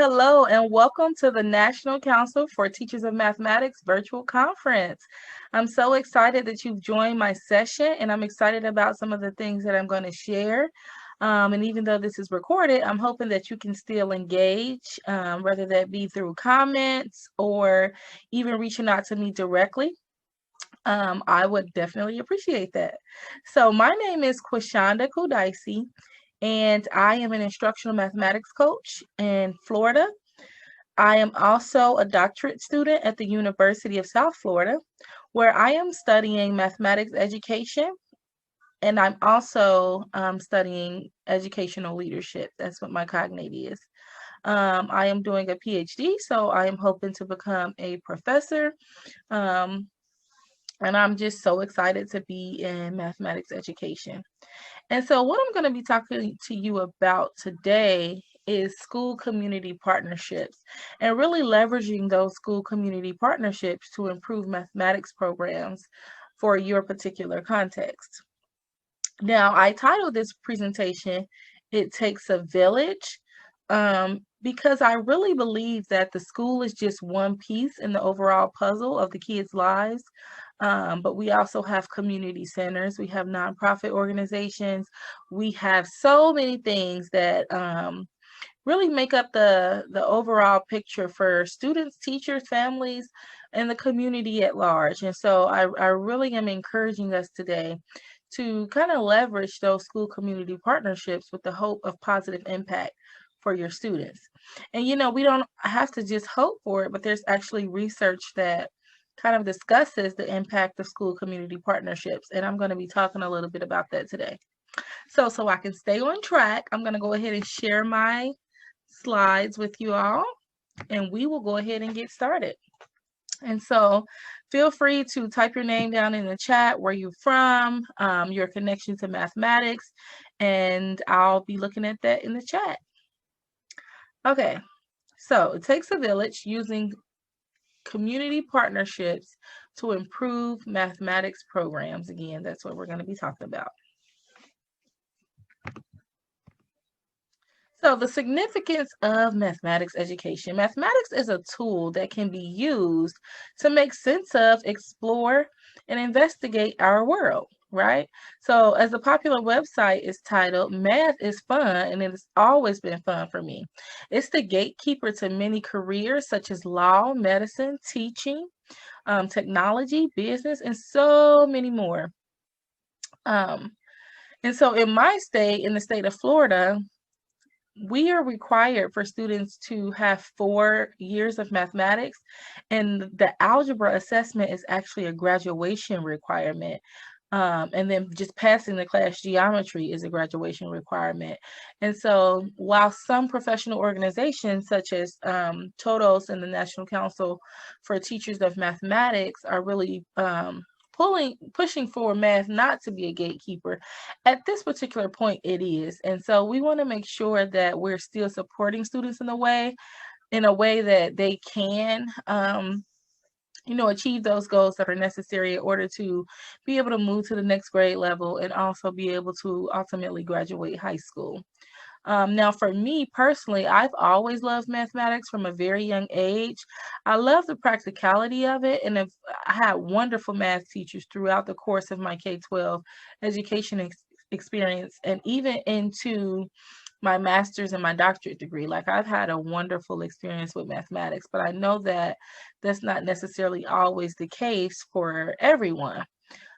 Hello, and welcome to the National Council for Teachers of Mathematics virtual conference. I'm so excited that you've joined my session, and I'm excited about some of the things that I'm going to share. And even though this is recorded, I'm hoping that you can still engage, whether that be through comments or even reaching out to me directly. I would definitely appreciate that. So, my name is Quashonda Kudaisi, and I am an instructional mathematics coach in Florida. I am also a doctorate student at the University of South Florida, where I am studying mathematics education, and I'm also studying educational leadership. That's what my cognate is. I am doing a PhD, so I am hoping to become a professor. Um, and I'm just so excited to be in mathematics education. And so, what I'm going to be talking to you about today is school community partnerships and really leveraging those school community partnerships to improve mathematics programs for your particular context. Now, I titled this presentation, It Takes a Village, because I really believe that the school is just one piece in the overall puzzle of the kids' lives. But we also have community centers, we have nonprofit organizations, we have so many things that really make up the overall picture for students, teachers, families, and the community at large. And so I really am encouraging us today to kind of leverage those school community partnerships with the hope of positive impact for your students. And we don't have to just hope for it, but there's actually research that kind of discusses the impact of school community partnerships. And I'm going to be talking a little bit about that today. So I can stay on track, I'm going to go ahead and share my slides with you all, and we will go ahead and get started. And so feel free to type your name down in the chat, where you're from, your connection to mathematics, and I'll be looking at that in the chat. Okay, so it takes a village using community partnerships to improve mathematics programs. Again, that's what we're going to be talking about. So the significance of mathematics education. Mathematics is a tool that can be used to make sense of, explore, and investigate our world, right? So as the popular website is titled, Math is Fun, and it has always been fun for me. It's the gatekeeper to many careers such as law, medicine, teaching, technology, business, and so many more. And so in my state, in the state of Florida, we are required for students to have 4 years of mathematics, and the algebra assessment is actually a graduation requirement. And then just passing the class geometry is a graduation requirement. And so while some professional organizations such as TOTOS and the National Council for Teachers of Mathematics are really pushing for math not to be a gatekeeper, at this particular point it is. And so we want to make sure that we're still supporting students in a way that they can achieve those goals that are necessary in order to be able to move to the next grade level and also be able to ultimately graduate high school. Now, for me personally, I've always loved mathematics from a very young age. I love the practicality of it, and I had wonderful math teachers throughout the course of my K-12 education experience, and even into my master's and my doctorate degree. Like, I've had a wonderful experience with mathematics, but I know that that's not necessarily always the case for everyone.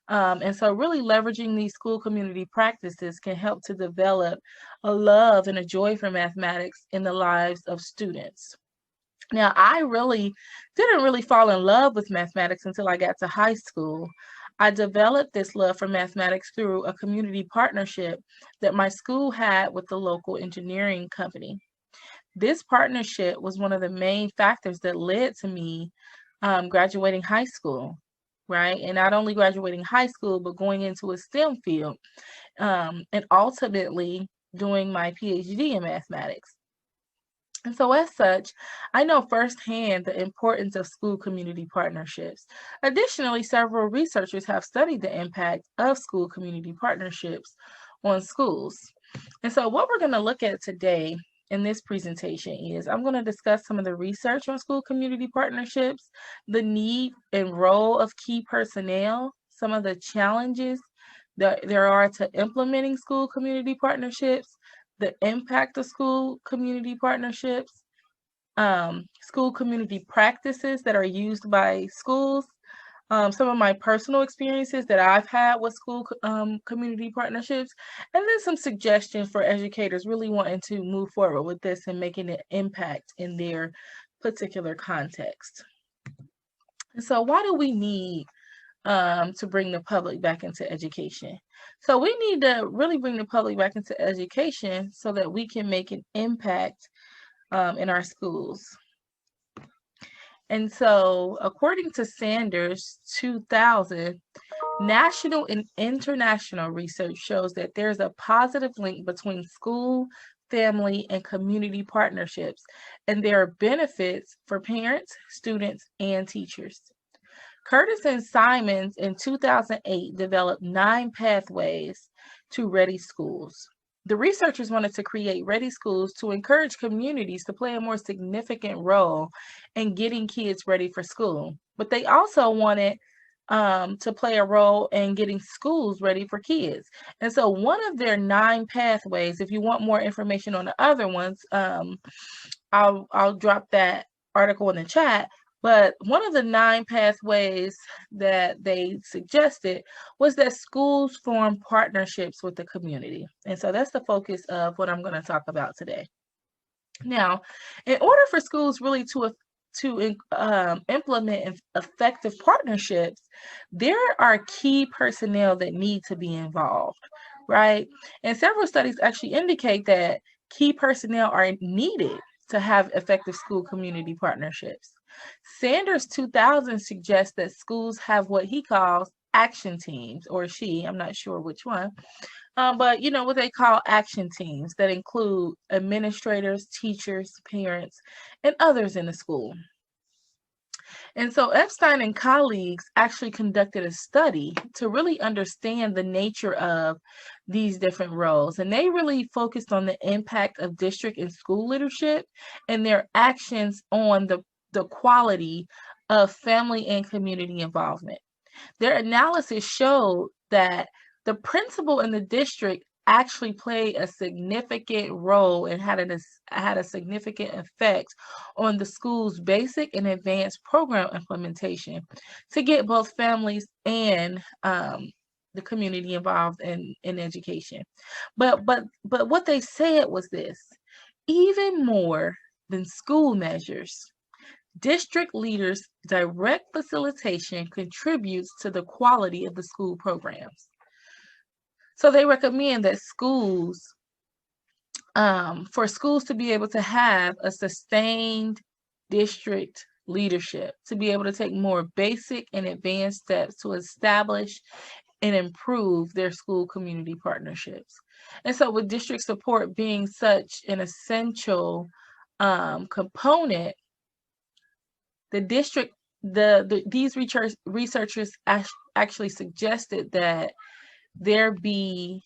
And so really leveraging these school community practices can help to develop a love and a joy for mathematics in the lives of students. Now, I really didn't really fall in love with mathematics until I got to high school. I developed this love for mathematics through a community partnership that my school had with the local engineering company. This partnership was one of the main factors that led to me graduating high school, right? And not only graduating high school, but going into a STEM field, and ultimately doing my PhD in mathematics. And so, as such, I know firsthand the importance of school community partnerships. Additionally, several researchers have studied the impact of school community partnerships on schools. And so, what we're going to look at today in this presentation is I'm going to discuss some of the research on school community partnerships, the need and role of key personnel, some of the challenges that there are to implementing school community partnerships, the impact of school community partnerships, school community practices that are used by schools, some of my personal experiences that I've had with school community partnerships, and then some suggestions for educators really wanting to move forward with this and making an impact in their particular context. And so why do we need to bring the public back into education? So we need to really bring the public back into education so that we can make an impact in our schools. And so, according to Sanders 2000, national and international research shows that there's a positive link between school, family, and community partnerships, and there are benefits for parents, students, and teachers. Curtis and Simons in 2008 developed 9 pathways to ready schools. The researchers wanted to create ready schools to encourage communities to play a more significant role in getting kids ready for school. But they also wanted to play a role in getting schools ready for kids. And so one of their 9 pathways, if you want more information on the other ones, I'll drop that article in the chat. But one of the 9 pathways that they suggested was that schools form partnerships with the community. And so that's the focus of what I'm going to talk about today. Now, in order for schools really to implement effective partnerships, there are key personnel that need to be involved, right? And several studies actually indicate that key personnel are needed to have effective school community partnerships. Sanders 2000 suggests that schools have what he calls action teams, or she, I'm not sure which one, but what they call action teams that include administrators, teachers, parents, and others in the school. And so Epstein and colleagues actually conducted a study to really understand the nature of these different roles. And they really focused on the impact of district and school leadership and their actions on the quality of family and community involvement. Their analysis showed that the principal in the district actually played a significant role and had a significant effect on the school's basic and advanced program implementation to get both families and the community involved in education. But what they said was this: even more than school measures, district leaders' direct facilitation contributes to the quality of the school programs. So they recommend that schools, for schools to be able to have a sustained district leadership, to be able to take more basic and advanced steps to establish and improve their school community partnerships. And so with district support being such an essential component, these researchers actually suggested that there be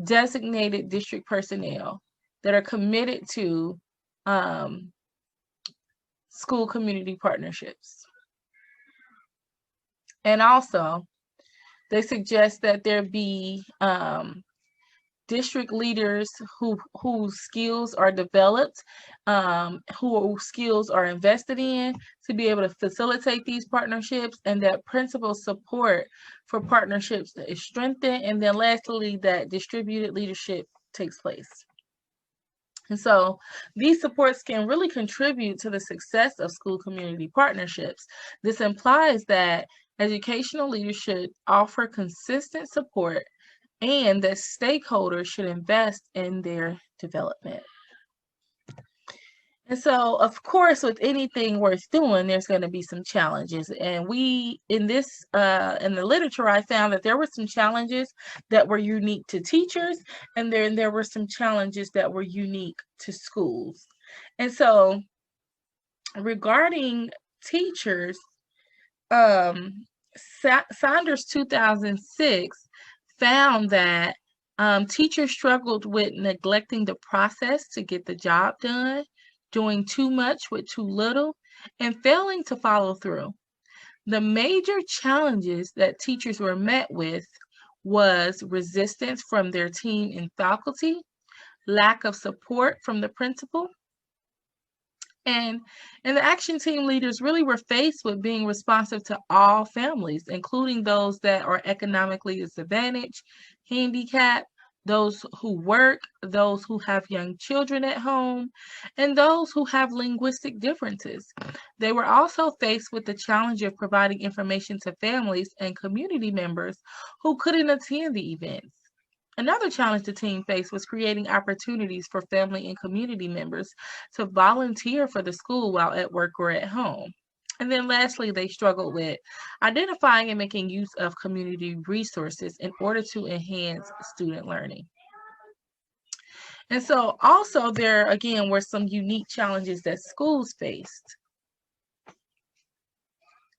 designated district personnel that are committed to school community partnerships. And also, they suggest that there be district leaders whose skills are developed, whose skills are invested in to be able to facilitate these partnerships, and that principal support for partnerships is strengthened, and then lastly, that distributed leadership takes place. And so these supports can really contribute to the success of school community partnerships. This implies that educational leaders should offer consistent support and that stakeholders should invest in their development. And so, of course, with anything worth doing, there's going to be some challenges. And in the literature, I found that there were some challenges that were unique to teachers, and then there were some challenges that were unique to schools. And so, regarding teachers, Saunders 2006 found that Teachers struggled with neglecting the process to get the job done, doing too much with too little, and failing to follow through. The major challenges that teachers were met with was resistance from their team and faculty, lack of support from the principal, and the action team leaders really were faced with being responsive to all families, including those that are economically disadvantaged, handicapped, those who work, those who have young children at home, and those who have linguistic differences. They were also faced with the challenge of providing information to families and community members who couldn't attend the events. Another challenge the team faced was creating opportunities for family and community members to volunteer for the school while at work or at home. And then lastly, they struggled with identifying and making use of community resources in order to enhance student learning. And so also there again were some unique challenges that schools faced.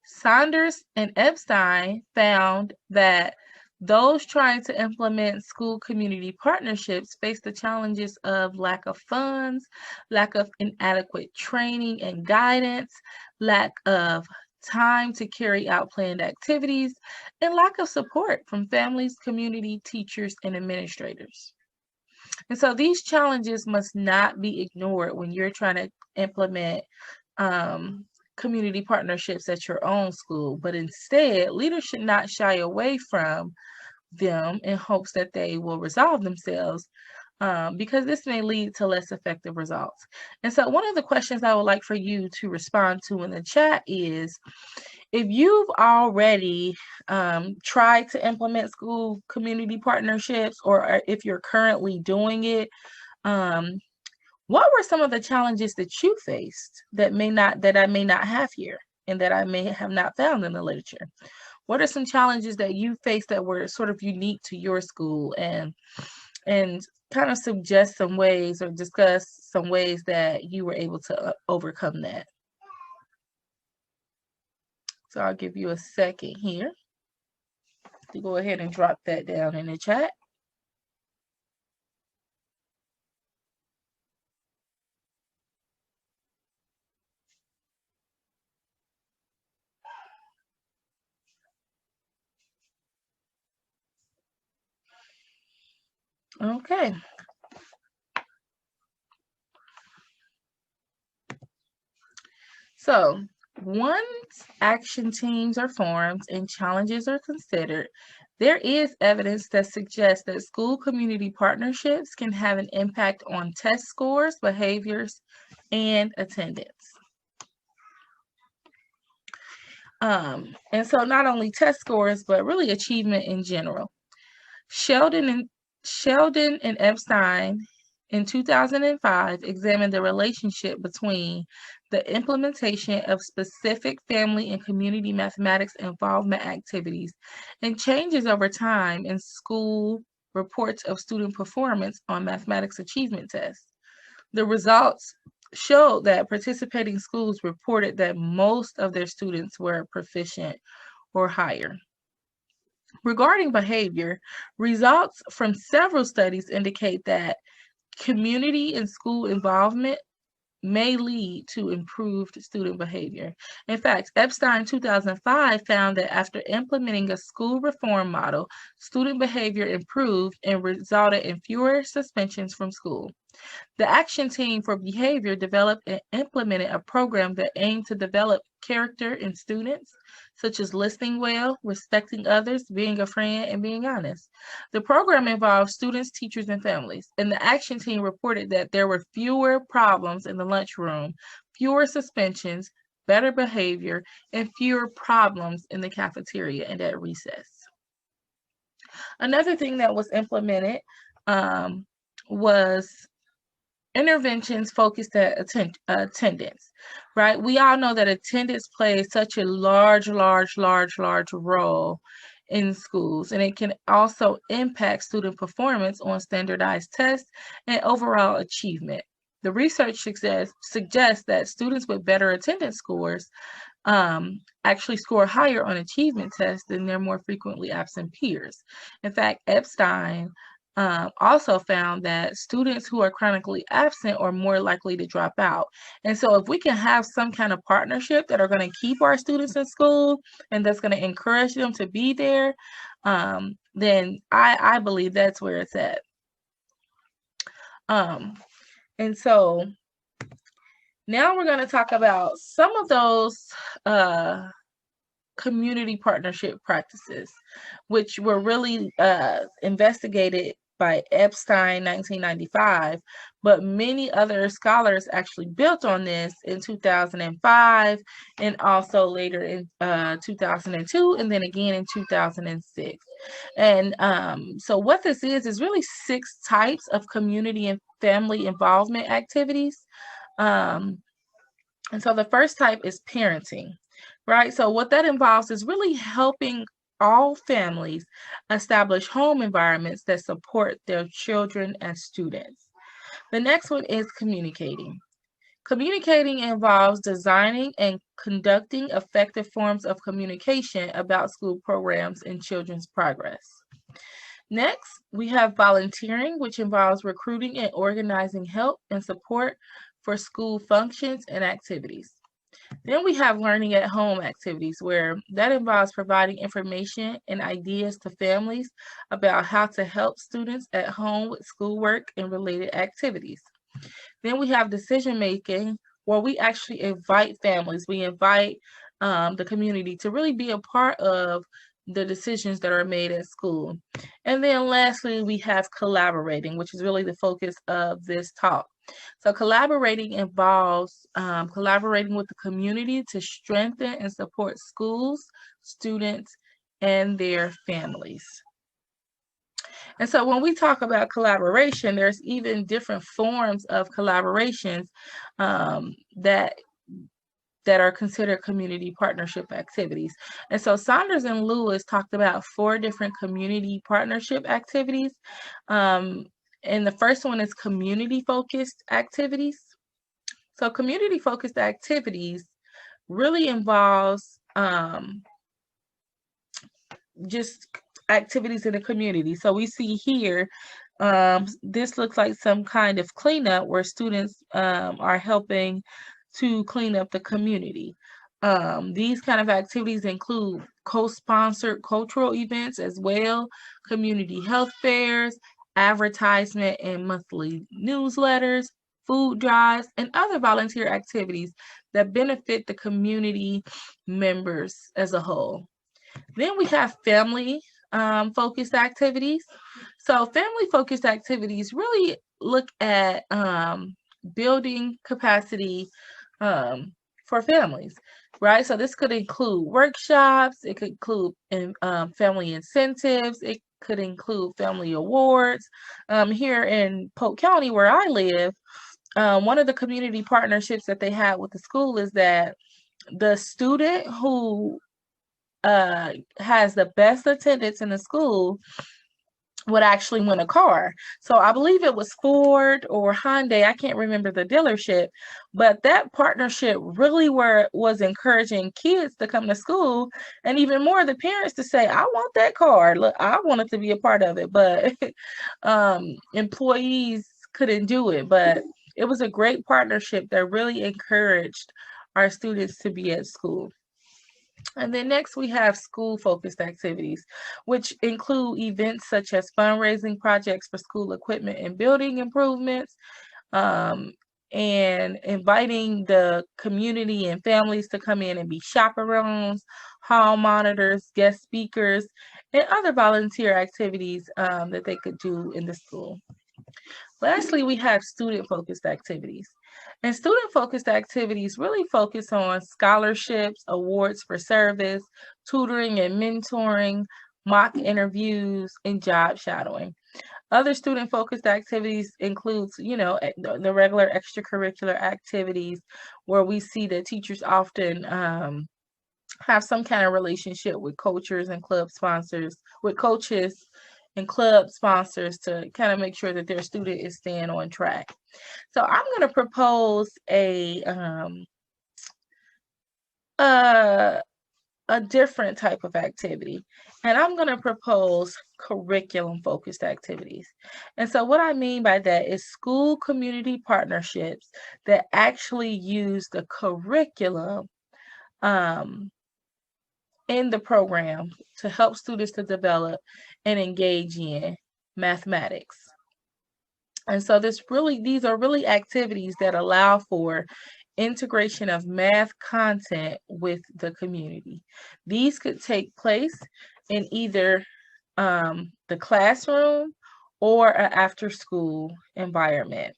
Saunders and Epstein found that those trying to implement school community partnerships face the challenges of lack of funds, lack of inadequate training and guidance, lack of time to carry out planned activities, and lack of support from families, community, teachers, and administrators. And so these challenges must not be ignored when you're trying to implement community partnerships at your own school, but instead, leaders should not shy away from them in hopes that they will resolve themselves, because this may lead to less effective results. And so one of the questions I would like for you to respond to in the chat is, if you've already tried to implement school community partnerships, or if you're currently doing it, what were some of the challenges that you faced that I may not have here and that I may have not found in the literature? What are some challenges that you faced that were sort of unique to your school, and kind of suggest some ways or discuss some ways that you were able to overcome that? So I'll give you a second here to go ahead and drop that down in the chat. Okay. So once action teams are formed and challenges are considered, there is evidence that suggests that school community partnerships can have an impact on test scores, behaviors, and attendance. And so not only test scores, but really achievement in general. Sheldon and Epstein in 2005 examined the relationship between the implementation of specific family and community mathematics involvement activities and changes over time in school reports of student performance on mathematics achievement tests. The results showed that participating schools reported that most of their students were proficient or higher. Regarding behavior, results from several studies indicate that community and school involvement may lead to improved student behavior. In fact, Epstein 2005 found that after implementing a school reform model, student behavior improved and resulted in fewer suspensions from school. The Action Team for Behavior developed and implemented a program that aimed to develop character in students, such as listening well, respecting others, being a friend, and being honest. The program involved students, teachers, and families, and the Action Team reported that there were fewer problems in the lunchroom, fewer suspensions, better behavior, and fewer problems in the cafeteria and at recess. Another thing that was implemented was interventions focused at attendance, right? We all know that attendance plays such a large role in schools, and it can also impact student performance on standardized tests and overall achievement. The research suggests that students with better attendance scores actually score higher on achievement tests than their more frequently absent peers. In fact, Epstein also found that students who are chronically absent are more likely to drop out. And so if we can have some kind of partnership that are going to keep our students in school and that's going to encourage them to be there, then I believe that's where it's at. And so now we're going to talk about some of those community partnership practices, which were really investigated by Epstein 1995, but many other scholars actually built on this in 2005 and also later in 2002 and then again in 2006. And so what this is really 6 types of community and family involvement activities. And so the first type is parenting, right? So what that involves is really helping all families establish home environments that support their children and students. The next one is communicating. Communicating involves designing and conducting effective forms of communication about school programs and children's progress. Next, we have volunteering, which involves recruiting and organizing help and support for school functions and activities. Then we have learning at home activities, where that involves providing information and ideas to families about how to help students at home with schoolwork and related activities. Then we have decision making, where we actually invite families, we invite the community to really be a part of the decisions that are made at school. And then lastly, we have collaborating, which is really the focus of this talk. So collaborating involves collaborating with the community to strengthen and support schools, students, and their families. And so when we talk about collaboration, there's even different forms of collaborations that are considered community partnership activities. And so Saunders and Lewis talked about 4 different community partnership activities. And the first one is community-focused activities. So community-focused activities really involves just activities in the community. So we see here, this looks like some kind of cleanup where students are helping to clean up the community. These kind of activities include co-sponsored cultural events as well, community health fairs, advertisement and monthly newsletters, food drives, and other volunteer activities that benefit the community members as a whole. Then we have family focused activities. So family focused activities really look at building capacity for families, right? So this could include workshops, it could include family incentives, it could include family awards. Here in Polk County, where I live, one of the community partnerships that they had with the school is that the student who has the best attendance in the school would actually win a car. So I believe it was Ford or Hyundai. I can't remember the dealership, but that partnership really was encouraging kids to come to school, and even more the parents to say, I want that car. Look, I wanted to be a part of it, but employees couldn't do it. But it was a great partnership that really encouraged our students to be at school. And then next we have school-focused activities, which include events such as fundraising projects for school equipment and building improvements, and inviting the community and families to come in and be chaperones, hall monitors, guest speakers, and other volunteer activities that they could do in the school. Lastly, we have student-focused activities. And student-focused activities really focus on scholarships, awards for service, tutoring and mentoring, mock interviews, and job shadowing. Other student-focused activities includes, the regular extracurricular activities where we see that teachers often have some kind of relationship with coaches and club sponsors, and club sponsors to kind of make sure that their student is staying on track. So I'm going to propose a a different type of activity. And I'm going to propose curriculum focused activities. And so, what I mean by that is school community partnerships that actually use the curriculum um, in the program to help students to develop and engage in mathematics. And so these are really activities that allow for integration of math content with the community. These could take place in either the classroom or an after school environment.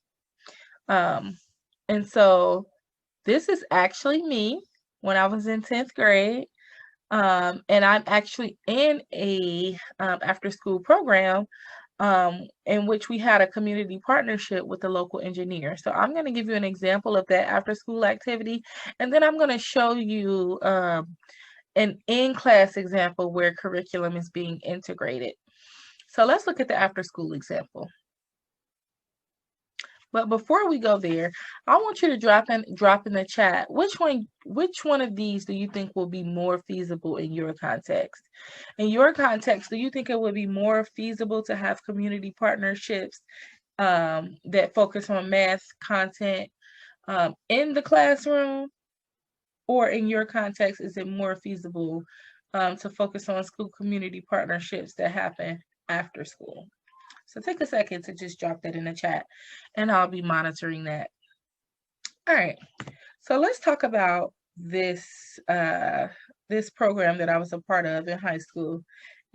And so this is actually me when I was in 10th grade. And I'm actually in a after school program in which we had a community partnership with the local engineer. So I'm going to give you an example of that after school activity, and then I'm going to show you an in-class example where curriculum is being integrated. So let's look at the after school example. But before we go there, I want you to drop in the chat which one of these do you think will be more feasible in your context? In your context, do you think it would be more feasible to have community partnerships that focus on math content in the classroom? Or in your context, is it more feasible to focus on school community partnerships that happen after school? So take a second to just drop that in the chat, and I'll be monitoring that. All right, so let's talk about this this program that I was a part of in high school.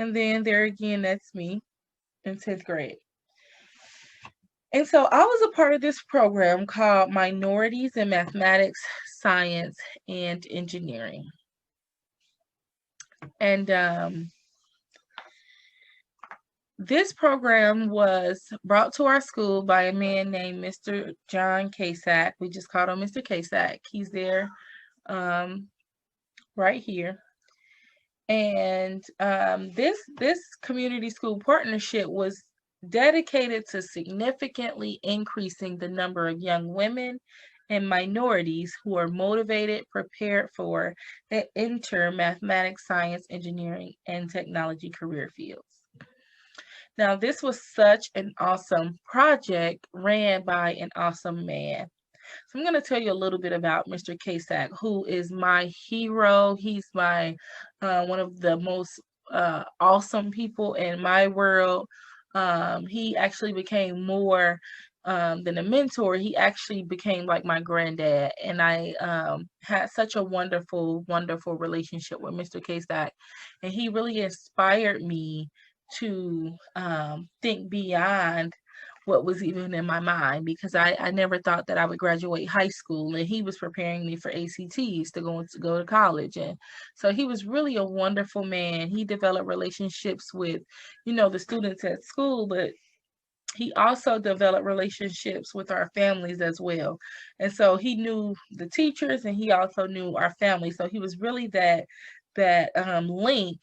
And then there again, that's me in 10th grade. And so I was a part of this program called Minorities in Mathematics, Science, and Engineering. And this program was brought to our school by a man named Mr. John Casack. We just called him Mr. Casack. He's there right here. And this community school partnership was dedicated to significantly increasing the number of young women and minorities who are motivated, prepared for, and enter mathematics, science, engineering, and technology career fields. Now, this was such an awesome project ran by an awesome man. So I'm going to tell you a little bit about Mr. Casack, who is my hero. He's my one of the most awesome people in my world. He actually became more than a mentor. He actually became like my granddad, and I had such a wonderful, wonderful relationship with Mr. Casack, and he really inspired me to think beyond what was even in my mind, because I never thought that I would graduate high school, and he was preparing me for ACTs to go to college. And so he was really a wonderful man. He developed relationships with, the students at school, but he also developed relationships with our families as well. And so he knew the teachers, and he also knew our families. So he was really that link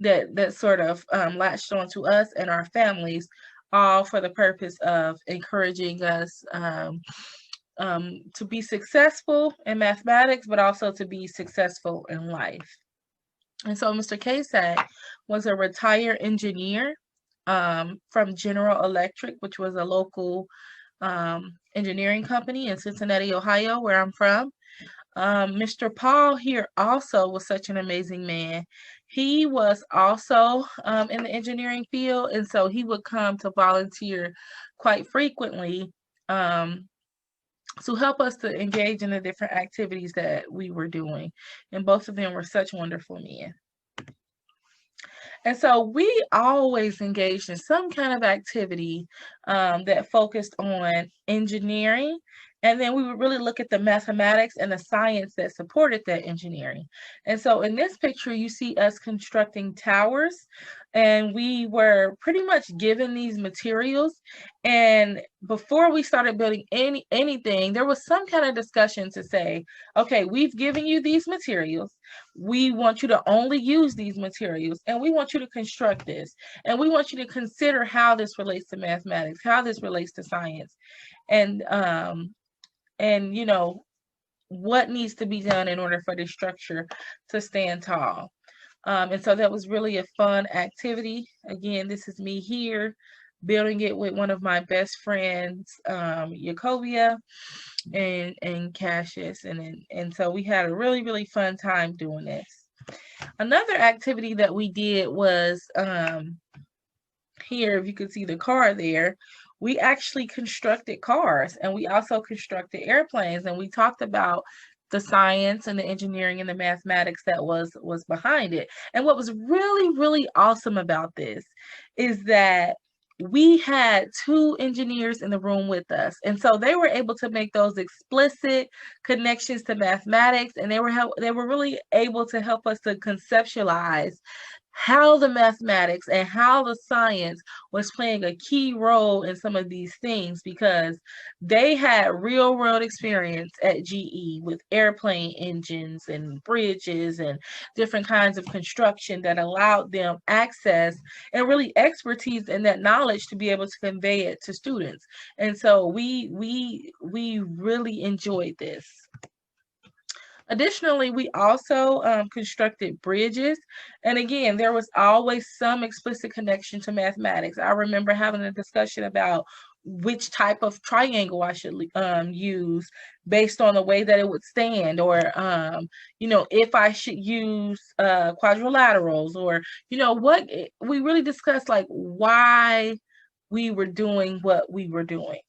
that sort of latched onto us and our families, all for the purpose of encouraging us to be successful in mathematics, but also to be successful in life. And so Mr. Casack was a retired engineer from General Electric, which was a local engineering company in Cincinnati, Ohio, where I'm from. Mr. Paul here also was such an amazing man. He was also in the engineering field, and so he would come to volunteer quite frequently to help us to engage in the different activities that we were doing. And both of them were such wonderful men. And so we always engaged in some kind of activity that focused on engineering. And then we would really look at the mathematics and the science that supported that engineering. And so in this picture, you see us constructing towers, and we were pretty much given these materials. And before we started building anything, there was some kind of discussion to say, okay, we've given you these materials. We want you to only use these materials, and we want you to construct this. And we want you to consider how this relates to mathematics, how this relates to science. And what needs to be done in order for the structure to stand tall. And so that was really a fun activity. Again, this is me here building it with one of my best friends, Yacovia and Cassius. And so we had a really, really fun time doing this. Another activity that we did was here, if you can see the car there, we actually constructed cars, and we also constructed airplanes, and we talked about the science and the engineering and the mathematics that was behind it. And what was really, really awesome about this is that we had two engineers in the room with us, and so they were able to make those explicit connections to mathematics, and they were really able to help us to conceptualize how the mathematics and how the science was playing a key role in some of these things, because they had real world experience at GE with airplane engines and bridges and different kinds of construction that allowed them access and really expertise in that knowledge to be able to convey it to students. And so we really enjoyed this. Additionally, we also constructed bridges. And again, there was always some explicit connection to mathematics. I remember having a discussion about which type of triangle I should use based on the way that it would stand, or, if I should use quadrilaterals, or, what we really discussed, like why we were doing what we were doing.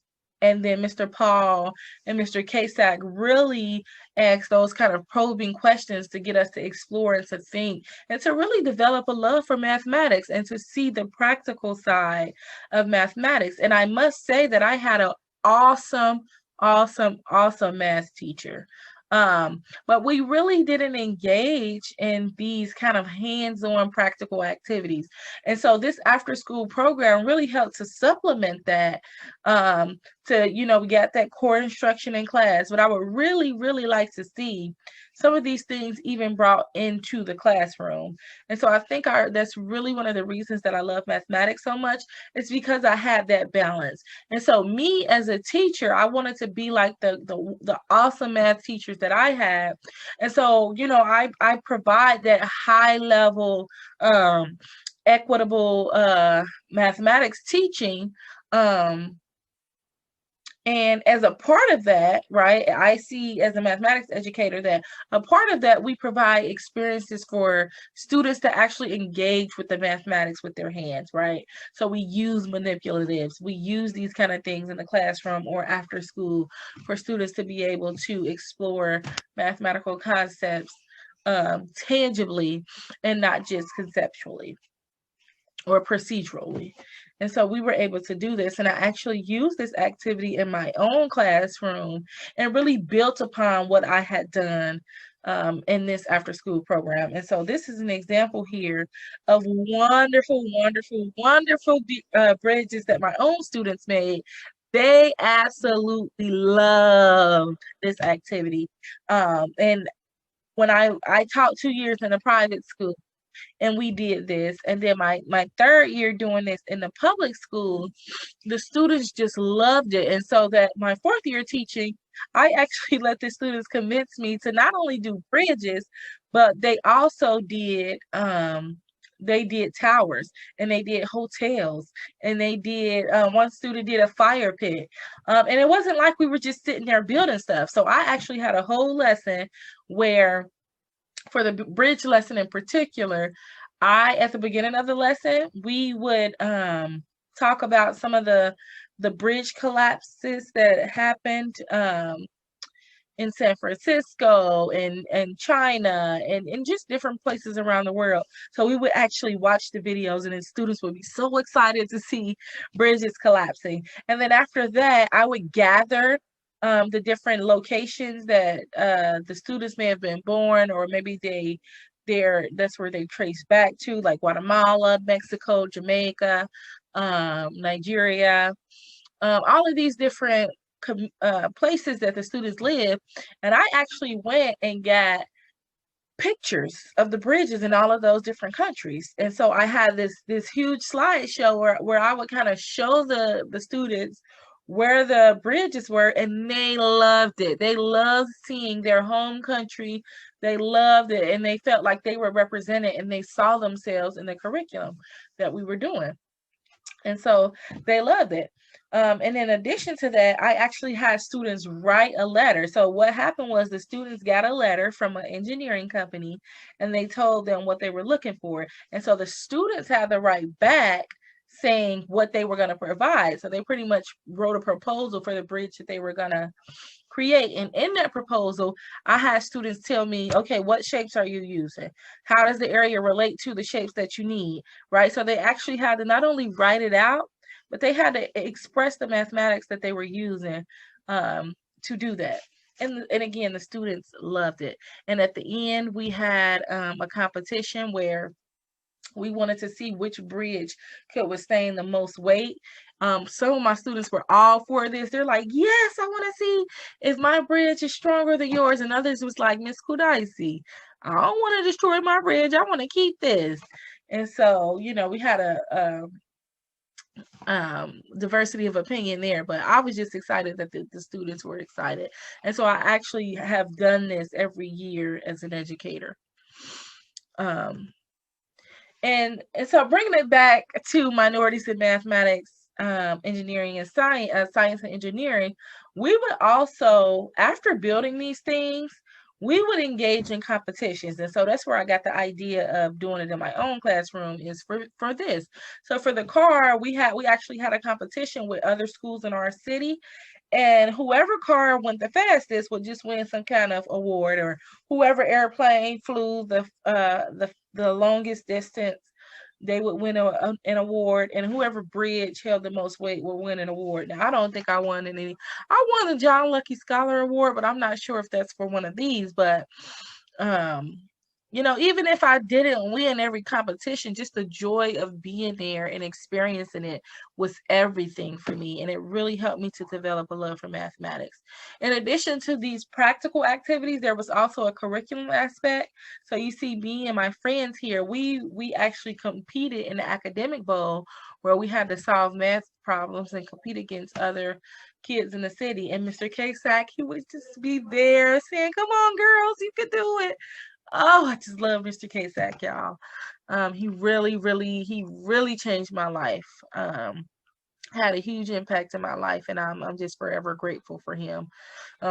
And then Mr. Paul and Mr. Kasak really asked those kind of probing questions to get us to explore and to think and to really develop a love for mathematics and to see the practical side of mathematics. And I must say that I had an awesome math teacher. But we really didn't engage in these kind of hands-on practical activities. And so this after-school program really helped to supplement that, we got that core instruction in class. But I would really, really like to see some of these things even brought into the classroom. And so I think that's really one of the reasons that I love mathematics so much. It's because I had that balance. And so me as a teacher, I wanted to be like the awesome math teachers that I had. And so, I provide that high level, equitable mathematics teaching. And as a part of that, right, I see as a mathematics educator that a part of that, we provide experiences for students to actually engage with the mathematics with their hands, right? So we use manipulatives, we use these kind of things in the classroom or after school for students to be able to explore mathematical concepts tangibly and not just conceptually or procedurally. And so we were able to do this. And I actually used this activity in my own classroom and really built upon what I had done in this after school program. And so this is an example here of wonderful bridges that my own students made. They absolutely loved this activity. And when I taught 2 years in a private school, and we did this, and then my third year doing this in the public school, the students just loved it. And so that my fourth year teaching, I actually let the students convince me to not only do bridges, but they also did towers, and they did hotels, and they did one student did a fire pit, and it wasn't like we were just sitting there building stuff. So I actually had a whole lesson where, for the bridge lesson in particular, at the beginning of the lesson, we would talk about some of the bridge collapses that happened in San Francisco and China and just different places around the world. So we would actually watch the videos, and then students would be so excited to see bridges collapsing. And then after that, I would gather the different locations that the students may have been born, or maybe that's where they trace back to, like Guatemala, Mexico, Jamaica, Nigeria, all of these different places that the students live. And I actually went and got pictures of the bridges in all of those different countries. And so I had this huge slideshow where I would kind of show the students where the bridges were, and they loved it. They loved seeing their home country. They loved it, and they felt like they were represented, and they saw themselves in the curriculum that we were doing. And so they loved it. And in addition to that, I actually had students write a letter. So what happened was the students got a letter from an engineering company, and they told them what they were looking for. And so the students had to write back saying what they were going to provide. So they pretty much wrote a proposal for the bridge that they were going to create. And in that proposal, I had students tell me, okay, what shapes are you using? How does the area relate to the shapes that you need? Right. So they actually had to not only write it out, but they had to express the mathematics that they were using to do that. And again, the students loved it. And at the end, we had a competition where we wanted to see which bridge could withstand the most weight. Some of my students were all for this. They're like, yes, I want to see if my bridge is stronger than yours. And others was like, Miss Kudaisi, I don't want to destroy my bridge. I want to keep this. And so, we had a diversity of opinion there, but I was just excited that the students were excited. And so I actually have done this every year as an educator. And so bringing it back to minorities in mathematics, engineering, and science and engineering, we would also, after building these things, we would engage in competitions. And so that's where I got the idea of doing it in my own classroom, is for this. So for the car, we actually had a competition with other schools in our city. And whoever car went the fastest would just win some kind of award, or whoever airplane flew the longest distance, they would win an award, and whoever bridge held the most weight would win an award. Now, I don't think I won any. I won the John Lucky Scholar Award, but I'm not sure if that's for one of these. But even if I didn't win every competition, just the joy of being there and experiencing it was everything for me. And it really helped me to develop a love for mathematics. In addition to these practical activities, there was also a curriculum aspect. So you see me and my friends here, we actually competed in the academic bowl, where we had to solve math problems and compete against other kids in the city. And Mr. K-Sack, he would just be there saying, come on, girls, you can do it. Oh, I just love Mr. K-Sack, y'all. He really changed my life. Had a huge impact in my life, and I'm just forever grateful for him,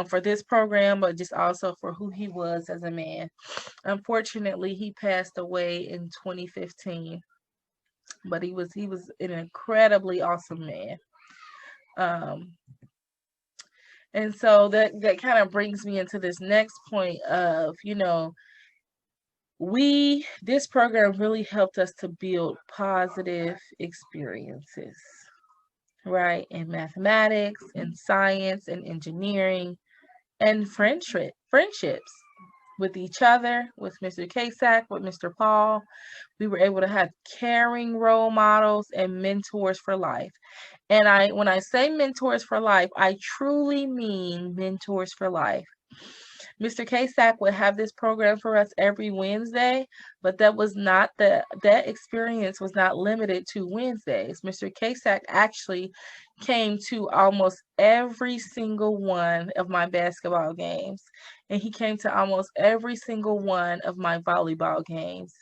for this program, but just also for who he was as a man. Unfortunately, he passed away in 2015, but he was an incredibly awesome man. And so that kind of brings me into this next point of, this program really helped us to build positive experiences, right? In mathematics, in science, and engineering, and friendships with each other, with Mr. K-Sack, with Mr. Paul. We were able to have caring role models and mentors for life. And when I say mentors for life, I truly mean mentors for life. Mr. K-Sack would have this program for us every Wednesday, but that experience was not limited to Wednesdays. Mr. K-Sack actually came to almost every single one of my basketball games, and he came to almost every single one of my volleyball games.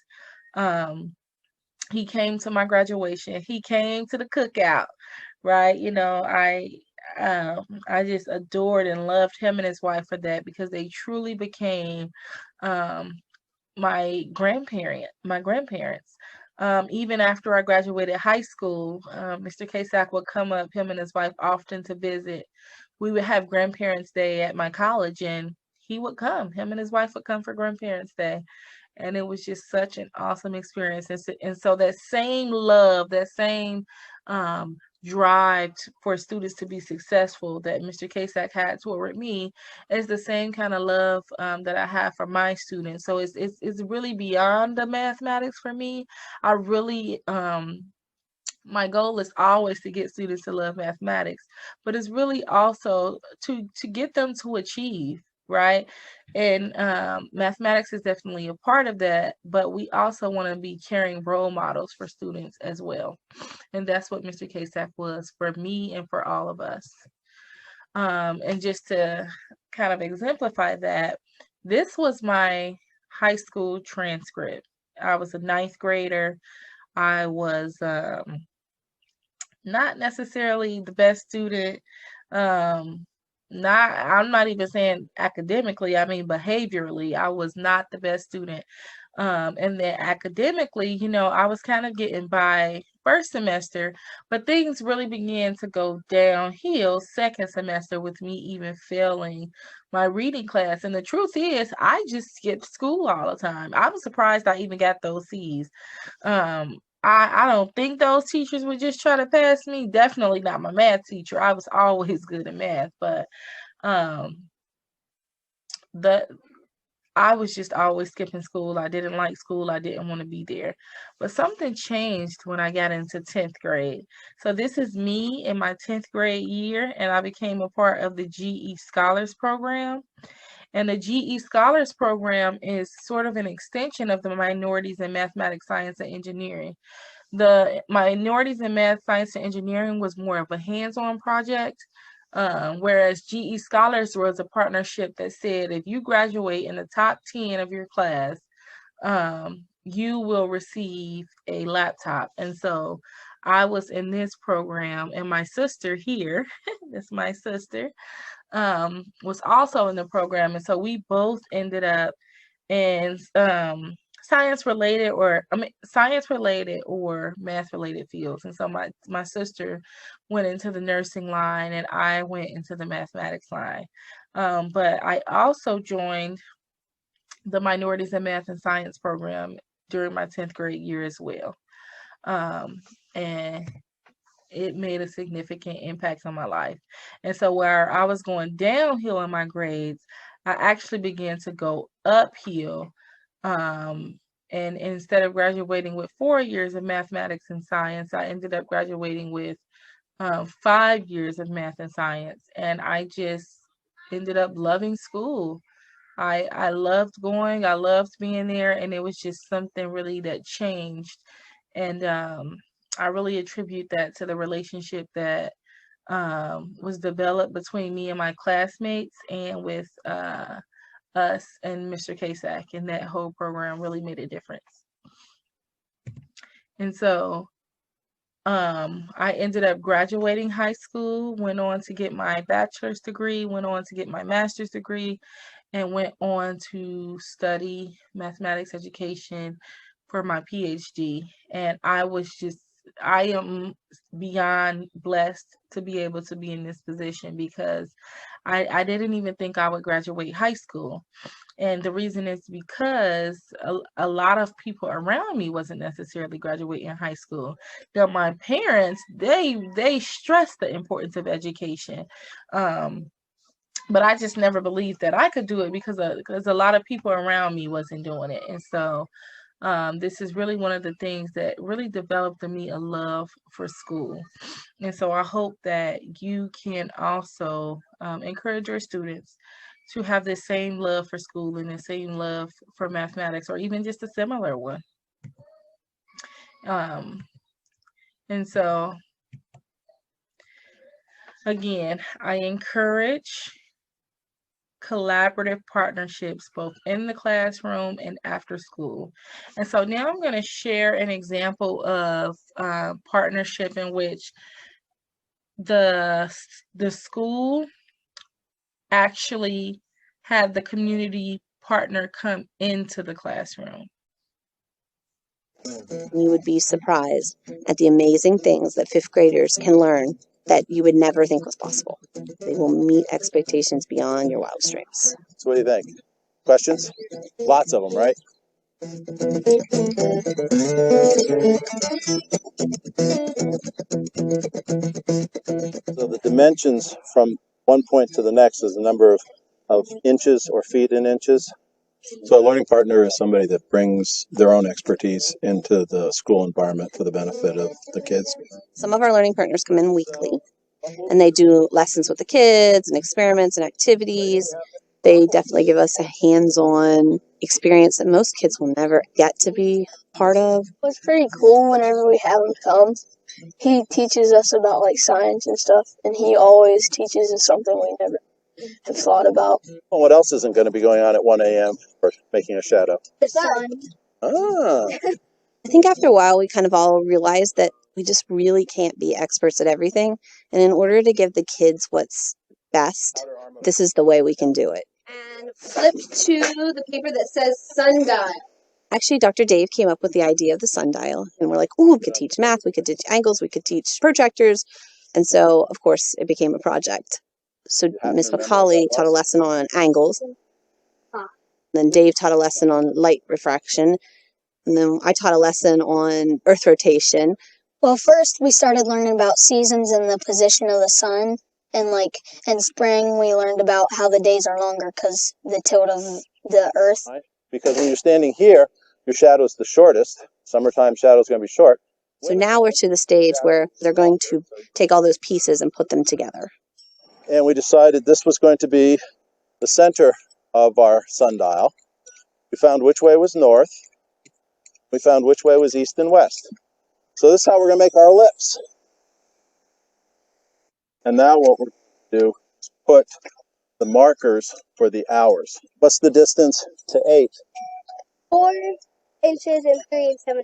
He came to my graduation. He came to the cookout, right? I just adored and loved him and his wife for that, because they truly became my grandparents. Even after I graduated high school, Mr. K-Sack would come up, him and his wife, often to visit. We would have Grandparents' Day at my college, and him and his wife would come for Grandparents' Day. And it was just such an awesome experience. And so that same love, that same drive for students to be successful that Mr. K-Sack had toward me is the same kind of love that I have for my students. So it's really beyond the mathematics for me. I really my goal is always to get students to love mathematics, but it's really also to get them to achieve, right? And mathematics is definitely a part of that, but we also want to be caring role models for students as well. And that's what Mr. K-Sack was for me and for all of us. And just to kind of exemplify that, this was my high school transcript. I was a ninth grader. I was not necessarily the best student. Um, I'm not even saying academically, I mean behaviorally, I was not the best student. And then academically, I was kind of getting by first semester, but things really began to go downhill second semester with me even failing my reading class. And the truth is, I just skipped school all the time. I was surprised I even got those C's. I don't think those teachers would just try to pass me. Definitely not my math teacher. I was always good at math, but um the I was just always skipping school. I didn't like school. I didn't want to be there. But something changed when I got into 10th grade. So this is me in my 10th grade year, and I became a part of the GE Scholars Program. And the GE Scholars Program is sort of an extension of the Minorities in Mathematics, Science, and Engineering. The Minorities in Math, Science, and Engineering was more of a hands-on project, whereas GE Scholars was a partnership that said if you graduate in the top 10 of your class, you will receive a laptop. And so I was in this program, and my sister here, that's my sister, was also in the program. And so we both ended up in science related or math related fields. And so my sister went into the nursing line and I went into the mathematics line. But I also joined the Minorities in Math and Science program during my 10th grade year as well. And it made a significant impact on my life. And so where I was going downhill in my grades, I actually began to go uphill. And instead of graduating with 4 years of mathematics and science, I ended up graduating with 5 years of math and science. And I just ended up loving school. I loved going, I loved being there, and it was just something really that changed. And I really attribute that to the relationship that was developed between me and my classmates and with us and Mr. Kasak, and that whole program really made a difference. And so I ended up graduating high school, went on to get my bachelor's degree, went on to get my master's degree, and went on to study mathematics education for my PhD. And I am beyond blessed to be able to be in this position because I didn't even think I would graduate high school. And the reason is because a lot of people around me wasn't necessarily graduating high school. Now my parents, they stress the importance of education. But I just never believed that I could do it because a lot of people around me wasn't doing it. And so this is really one of the things that really developed in me a love for school. And so I hope that you can also encourage your students to have the same love for school and the same love for mathematics, or even just a similar one. And so, again, I encourage collaborative partnerships both in the classroom and after school. And so now I'm going to share an example of partnership in which the school actually had the community partner come into the classroom. You would be surprised at the amazing things that fifth graders can learn that you would never think was possible. They will meet expectations beyond your wildest dreams. So what do you think? Questions? Lots of them, right? So the dimensions from one point to the next is the number of inches or feet in inches. So a learning partner is somebody that brings their own expertise into the school environment for the benefit of the kids. Some of our learning partners come in weekly, and they do lessons with the kids and experiments and activities. They definitely give us a hands-on experience that most kids will never get to be part of. It's pretty cool whenever we have them come. he teaches us about like science and stuff, and he always teaches us something we never have thought about. Well, what else isn't going to be going on at 1 a.m. for making a shadow? The sun. Ah, I think after a while, we kind of all realized that we just really can't be experts at everything. And in order to give the kids what's best, this is the way we can do it. And flip to the paper that says sundial. Actually, Dr. Dave came up with the idea of the sundial, and we're like, oh, we could teach math, we could teach angles, we could teach protractors. And so, of course, it became a project. So Miss Macaulay taught a lesson on angles. Then Dave taught a lesson on light refraction. And then I taught a lesson on earth rotation. Well, first we started learning about seasons and the position of the sun. And like in spring, we learned about how the days are longer because the tilt of the earth. because when you're standing here, your shadow is the shortest. Summertime shadow is going to be short. So now we're to the stage where they're going to take all those pieces and put them together. And we decided this was going to be the center of our sundial. We found which way was north. We found which way was east and west. So this is how we're going to make our ellipse. And now what we're going to do is put the markers for the hours. What's the distance to 8? 4 inches and 3 7/8.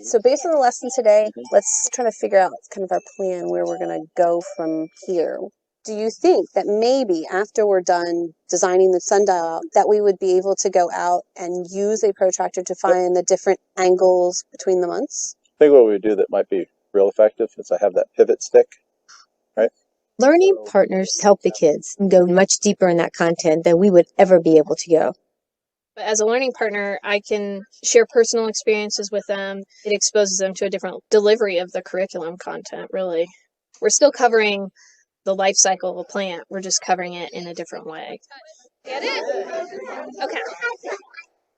So based on the lesson today, let's try to figure out kind of our plan where we're going to go from here. Do you think that maybe after we're done designing the sundial, that we would be able to go out and use a protractor to find the different angles between the months? I think what we would do that might be real effective is I have that pivot stick, right? Learning partners help the kids and go much deeper in that content than we would ever be able to go. But as a learning partner, I can share personal experiences with them. It exposes them to a different delivery of the curriculum content, really. We're still covering the life cycle of a plant. We're just covering it in a different way. Get it? Okay.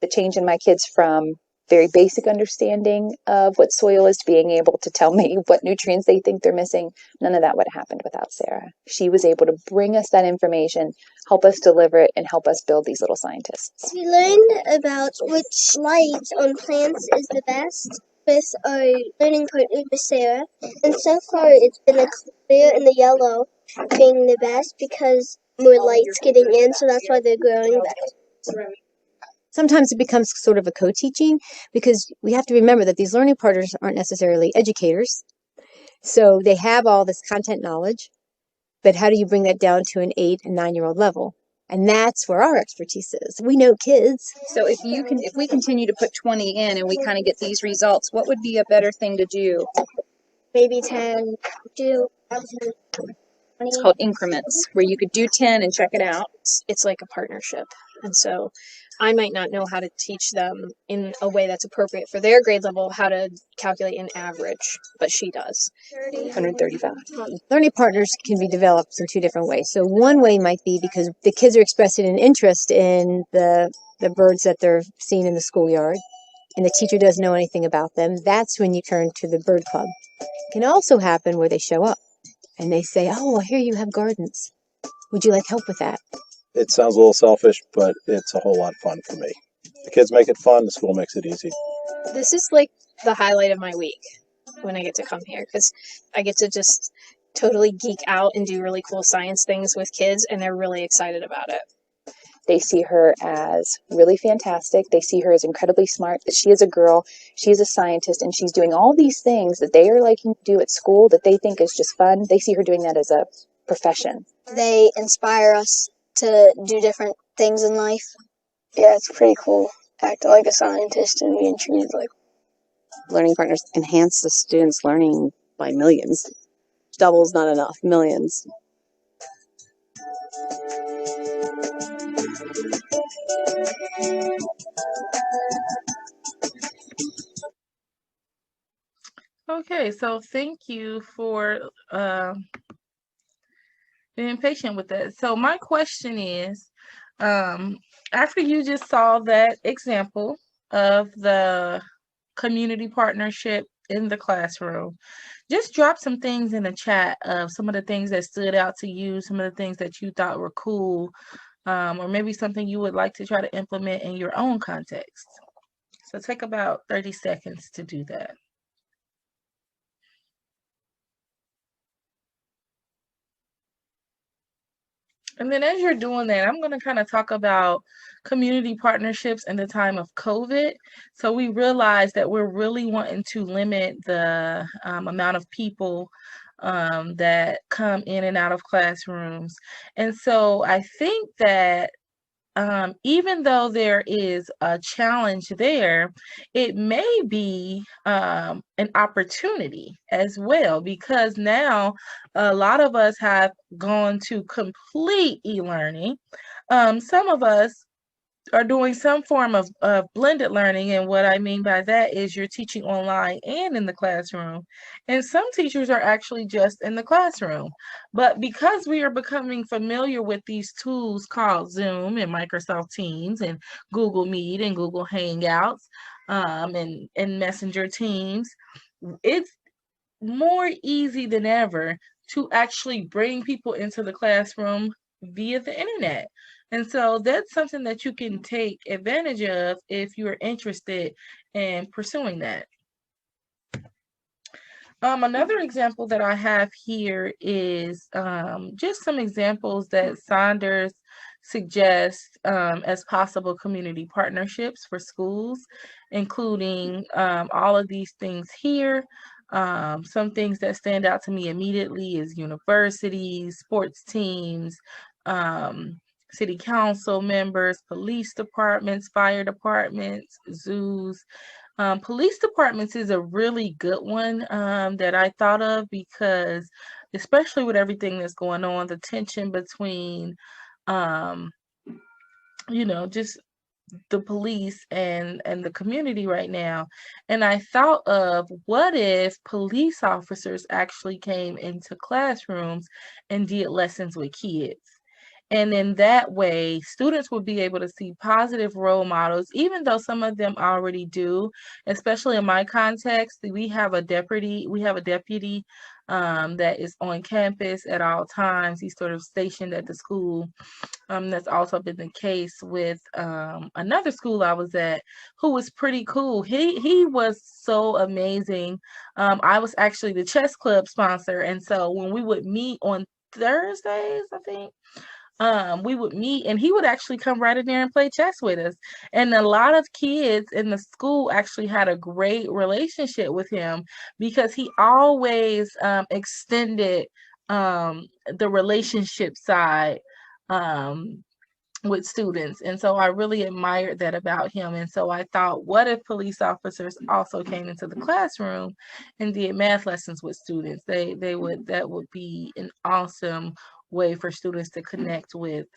The change in my kids from very basic understanding of what soil is to being able to tell me what nutrients they think they're missing. None of that would have happened without Sarah. She was able to bring us that information, help us deliver it, and help us build these little scientists. We learned about which light on plants is the best with our learning partner, Miss Sarah. And so far, it's been the clear and the yellow being the best because more light's getting in, so that's why they're growing better. Sometimes it becomes sort of a co-teaching because we have to remember that these learning partners aren't necessarily educators. So they have all this content knowledge, but how do you bring that down to an 8 and 9-year-old level? And that's where our expertise is. We know kids. So if we continue to put 20 in and we kind of get these results, what would be a better thing to do? Maybe 10, do 10, 20. It's called increments, where you could do 10 and check it out. It's like a partnership. And so I might not know how to teach them in a way that's appropriate for their grade level, how to calculate an average, but she does. 135. Learning partners can be developed in 2 different ways. So one way might be because the kids are expressing an interest in the birds that they're seeing in the schoolyard, and the teacher doesn't know anything about them. That's when you turn to the bird club. It can also happen where they show up and they say, oh, I hear you have gardens. Would you like help with that? It sounds a little selfish, but it's a whole lot of fun for me. The kids make it fun, the school makes it easy. This is like the highlight of my week when I get to come here because I get to just totally geek out and do really cool science things with kids, and they're really excited about it. They see her as really fantastic. They see her as incredibly smart, that she is a girl, she is a scientist, and she's doing all these things that they are liking to do at school that they think is just fun. They see her doing that as a profession. They inspire us to do different things in life. Yeah, it's pretty cool. Act like a scientist and being treated like. Learning partners enhance the students' learning by millions. Double's not enough, millions. Okay, so thank you for being patient with that. So my question is, after you just saw that example of the community partnership in the classroom, just drop some things in the chat of some of the things that stood out to you, some of the things that you thought were cool, or maybe something you would like to try to implement in your own context. So take about 30 seconds to do that. And then as you're doing that, I'm going to kind of talk about community partnerships in the time of COVID. So we realized that we're really wanting to limit the amount of people that come in and out of classrooms. And so I think that even though there is a challenge there, it may be an opportunity as well, because now a lot of us have gone to complete e-learning. Some of us are doing some form of blended learning. And what I mean by that is you're teaching online and in the classroom. And some teachers are actually just in the classroom. But because we are becoming familiar with these tools called Zoom and Microsoft Teams and Google Meet and Google Hangouts and Messenger Teams, it's more easy than ever to actually bring people into the classroom via the internet. And so that's something that you can take advantage of if you're interested in pursuing that. Another example that I have here is just some examples that Saunders suggests as possible community partnerships for schools, including all of these things here. Some things that stand out to me immediately is universities, sports teams, city council members, police departments, fire departments, zoos. Police departments is a really good one that I thought of, because especially with everything that's going on, the tension between, just the police and the community right now. And I thought of, what if police officers actually came into classrooms and did lessons with kids? And in that way, students will be able to see positive role models, even though some of them already do. Especially in my context, we have a deputy that is on campus at all times. He's sort of stationed at the school. That's also been the case with another school I was at, who was pretty cool. He was so amazing. I was actually the chess club sponsor, and so when we would meet on Thursdays, I think, we would meet, and he would actually come right in there and play chess with us. And a lot of kids in the school actually had a great relationship with him, because he always extended the relationship side with students. And so I really admired that about him. And so I thought, what if police officers also came into the classroom and did math lessons with students? That would be an awesome way for students to connect with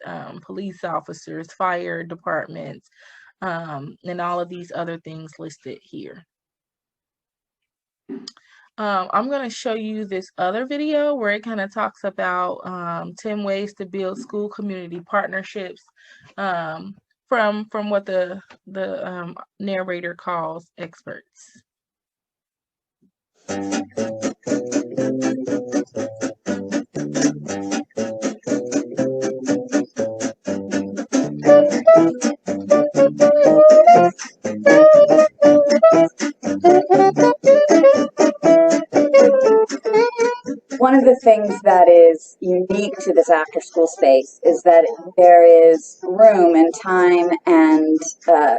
police officers, fire departments, and all of these other things listed here. I'm going to show you this other video where it kind of talks about 10 ways to build school community partnerships from what the narrator calls experts. One of the things that is unique to this after-school space is that there is room and time and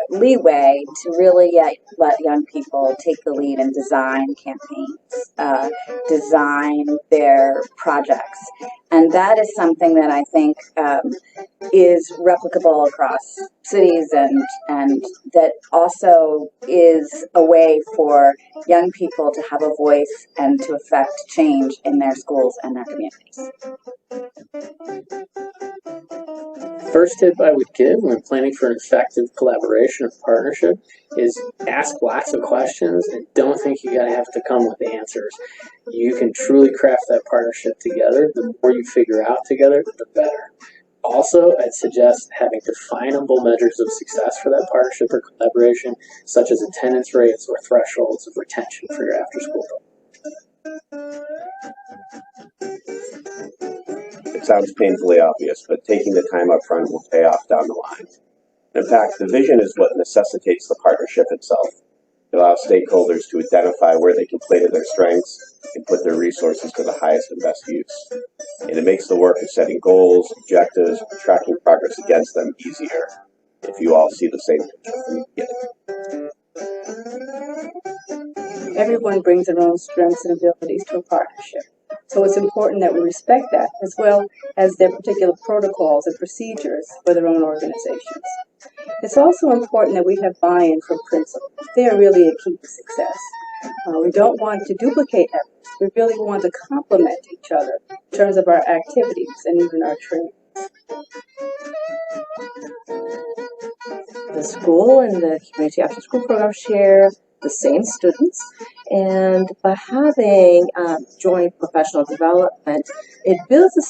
leeway to really let young people take the lead and design campaigns, design their projects. And that is something that I think is replicable across cities, and that also is a way for young people to have a voice and to affect change in their schools and their communities. First tip I would give when planning for an effective collaboration or partnership is ask lots of questions and don't think you gotta have to come with answers. You can truly craft that partnership together. The more you figure out together, the better. Also, I'd suggest having definable measures of success for that partnership or collaboration, such as attendance rates or thresholds of retention for your after-school program. It sounds painfully obvious, but taking the time up front will pay off down the line. In fact, the vision is what necessitates the partnership itself. It allows stakeholders to identify where they can play to their strengths and put their resources to the highest and best use. And it makes the work of setting goals, objectives, and tracking progress against them easier if you all see the same picture from the beginning. Everyone brings their own strengths and abilities to a partnership. So it's important that we respect that, as well as their particular protocols and procedures for their own organizations. It's also important that we have buy-in from principals. They are really a key to success. We don't want to duplicate efforts. We really want to complement each other in terms of our activities and even our training. The school and the community after school program share the same students, and by having joint professional development, it builds a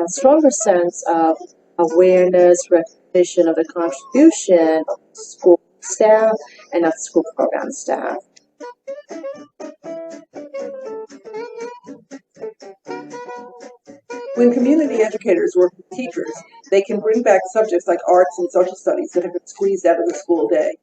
stronger sense of awareness, recognition of the contribution of school staff and of school program staff. When community educators work with teachers, they can bring back subjects like arts and social studies that have been squeezed out of the school day.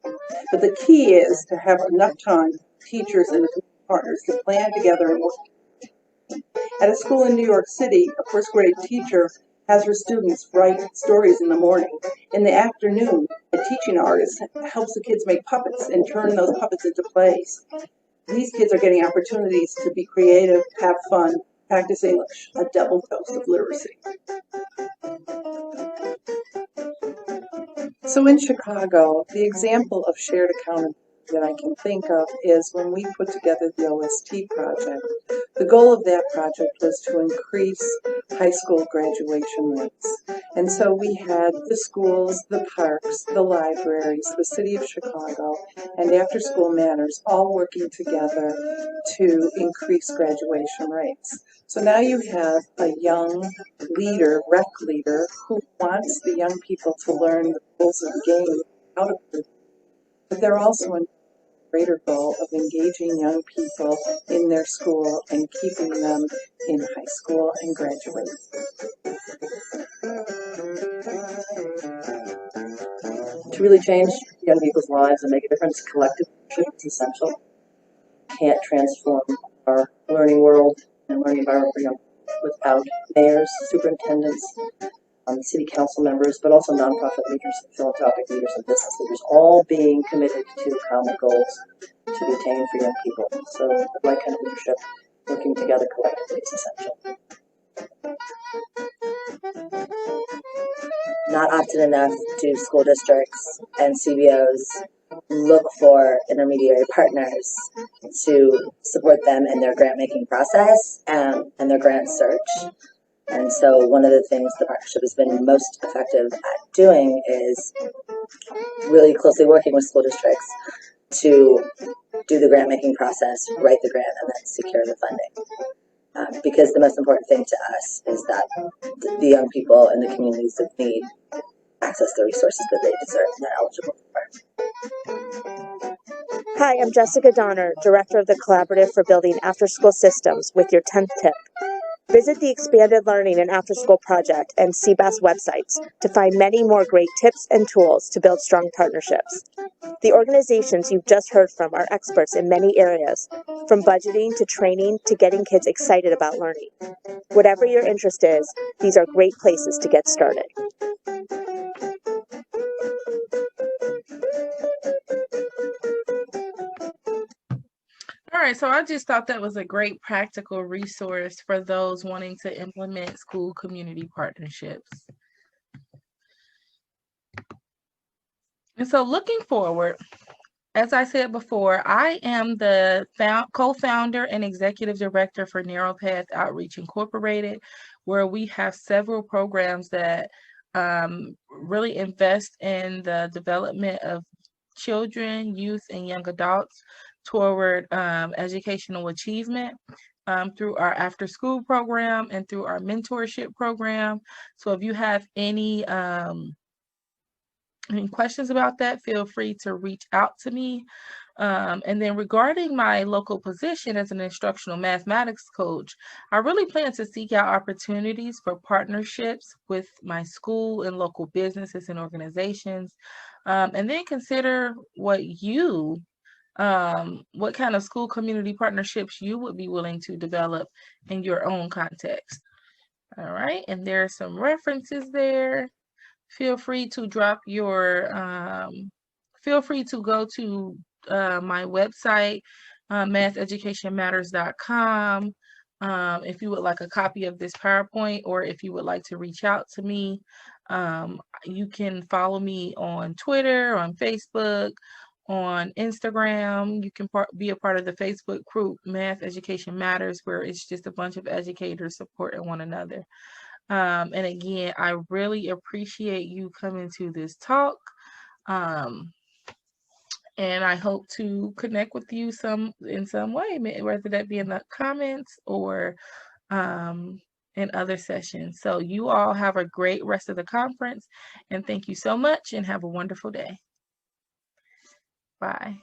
But the key is to have enough time for teachers and the community partners to plan together and work. At a school in New York City, a first grade teacher has her students write stories in the morning. In the afternoon, a teaching artist helps the kids make puppets and turn those puppets into plays. These kids are getting opportunities to be creative, have fun, practice English, a double dose of literacy. So in Chicago, the example of shared accountability that I can think of is when we put together the OST project. The goal of that project was to increase high school graduation rates. And so we had the schools, the parks, the libraries, the city of Chicago, and After School Matters all working together to increase graduation rates. So now you have a young leader, rec leader, who wants the young people to learn the rules of the game out of it. But they're also in greater goal of engaging young people in their school and keeping them in high school and graduating. To really change young people's lives and make a difference, collective leadership is essential. Can't transform our learning world and learning environment for young people without mayors, superintendents, city council members, but also nonprofit leaders, philanthropic leaders, and business leaders, all being committed to common goals to be attained for young people. So the right kind of leadership, working together collectively, is essential. Not often enough do school districts and CBOs look for intermediary partners to support them in their grant making process and their grant search. And so one of the things the partnership has been most effective at doing is really closely working with school districts to do the grant making process, write the grant, and then secure the funding. Because the most important thing to us is that the young people in the communities that need access the resources that they deserve and they're eligible for. Hi, I'm Jessica Donner, Director of the Collaborative for Building After-School Systems with your 10th tip. Visit the Expanded Learning and After School Project and CBAS websites to find many more great tips and tools to build strong partnerships. The organizations you've just heard from are experts in many areas, from budgeting to training to getting kids excited about learning. Whatever your interest is, these are great places to get started. All right, so I just thought that was a great practical resource for those wanting to implement school community partnerships. And so looking forward, as I said before, I am the co-founder and executive director for Narrow Path Outreach Incorporated, where we have several programs that really invest in the development of children, youth, and young adults toward educational achievement through our after school program and through our mentorship program. So if you have any questions about that, feel free to reach out to me. And then regarding my local position as an instructional mathematics coach, I really plan to seek out opportunities for partnerships with my school and local businesses and organizations, and then consider what you what kind of school community partnerships you would be willing to develop in your own context. All right, and there are some references there. Feel free to drop your, feel free to go to my website, matheducationmatters.com. If you would like a copy of this PowerPoint, or if you would like to reach out to me, you can follow me on Twitter, on Facebook, on Instagram. You can be a part of the Facebook group Math Education Matters, where it's just a bunch of educators supporting one another. And again, I really appreciate you coming to this talk. And I hope to connect with you in some way, whether that be in the comments or in other sessions. So you all have a great rest of the conference, and thank you so much, and have a wonderful day. Bye.